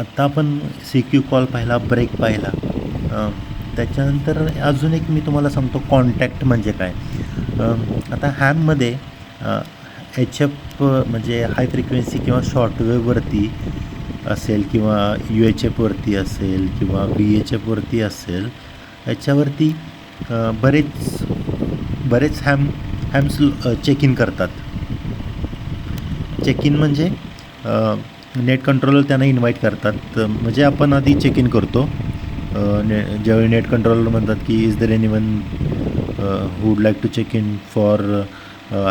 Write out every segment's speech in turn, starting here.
आत्ता आपण C Q call पाहिला, ब्रेक पाहिला. त्याच्यानंतर अजून एक मी तुम्हाला सांगतो कॉन्टॅक्ट म्हणजे काय. आता हॅममध्ये एच एफ म्हणजे हाय फ्रिक्वेन्सी किंवा शॉर्टवेववरती असेल किंवा यू एच एफवरती असेल किंवा व्ही एच एफवरती असेल, याच्यावरती बरेच हॅम्स चेक इन करतात. चेक इन म्हणजे नेट कंट्रोलर त्यांना इन्व्हाइट करतात. म्हणजे आपण आधी चेक इन करतो. ज्यावेळी नेट कंट्रोलर म्हणतात की is there anyone who would like to check in for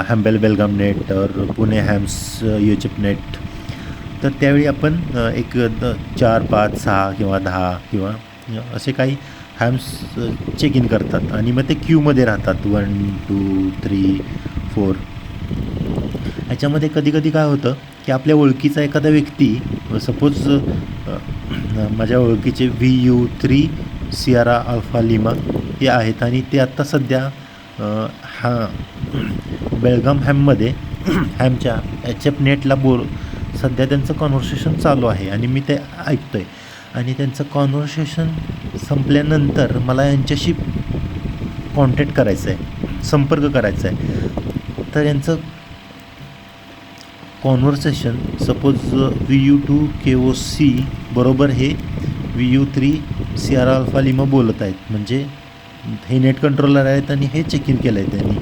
हॅम्बेल बेलगाम नेट और Pune hams U H F net, तर त्यावेळी आपण एक 4, 5, 6 किंवा 10 किंवा असे काही हॅम्स चेक इन करतात आणि मग ते क्यूमध्ये राहतात 1, 2, 3, 4. ह्याच्यामध्ये कधी काय होतं की आपल्या ओळखीचा एखादा व्यक्ती, सपोज माझ्या ओळखीचे VU3 सियारा अल्फा लिमा हे आहेत आणि ते आत्ता सध्या बेळगाम हॅममध्ये हॅमच्या एच एफ नेटला सध्या त्यांचं कॉन्व्हर्सेशन चालू आहे आणि मी ते ऐकतो आहे. आणि त्यांचं कॉन्व्हर्सेशन संपल्यानंतर मला यांच्याशी कॉन्टॅक्ट करायचं आहे, संपर्क करायचा आहे. तर यांचं कॉन्व्हर्सेशन सपोज VU2 KOC बरोबर हे VU3 सियारा अल्फा लिमा बोलत आहेत. म्हणजे हे नेट कंट्रोलर आहेत आणि हे चेक इन केलं आहे त्यांनी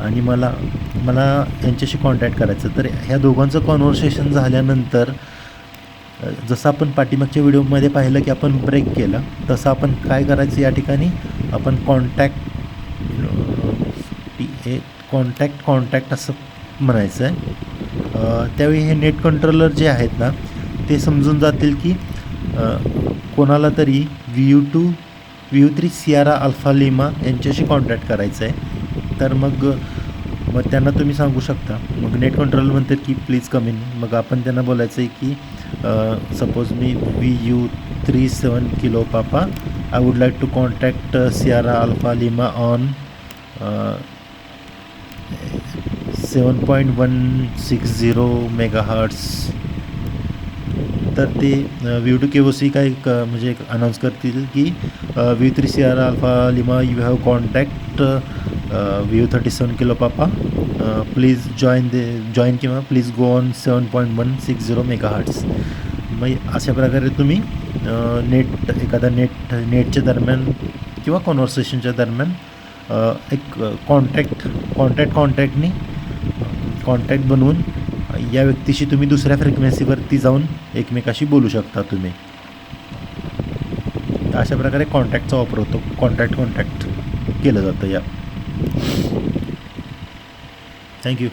आणि मला यांच्याशी कॉन्टॅक्ट करायचं. तर ह्या दोघांचं कॉन्व्हर्सेशन झाल्यानंतर जसं आपण पाठीमागच्या व्हिडिओमध्ये पाहिलं की आपण ब्रेक केला, तसं आपण काय करायचं या ठिकाणी आपण कॉन्टॅक्ट असं म्हणायचं आहे. त्यावेळी हे नेट कंट्रोलर जे आहेत ना ते समजून जातील की कोणाला तरी VU3 सियारा अल्फा लिमा यांच्याशी कॉन्टॅक्ट करायचं आहे. तर मग त्यांना तुम्ही सांगू शकता. मग नेट कंट्रोलर म्हणतात की प्लीज कम इन. मग आपण त्यांना बोलायचं आहे की सपोज मी VU37 kilo papa I would like to contact sierra alpha lima on 7.160 megahertz. तर ते VU2 KOC काय म्हणजे अनाऊन्स करतील की VU3 sierra alpha lima you have contact VU37 kilo papa, please join किंवा प्लीज गो ऑन 7.160 मेगाहर्ट्स. मग अशा प्रकारे तुम्ही एखादा नेटच्या दरम्यान किंवा कॉन्व्हर्सेशनच्या दरम्यान एक कॉन्टॅक्ट बनवून या व्यक्तीशी तुम्ही दुसऱ्या फ्रिक्वेन्सीवरती जाऊन एकमेकाशी बोलू शकता तुम्ही. अशा प्रकारे कॉन्टॅक्टचा वापर होतो. कॉन्टॅक्ट केलं जातं या. थँक्यू.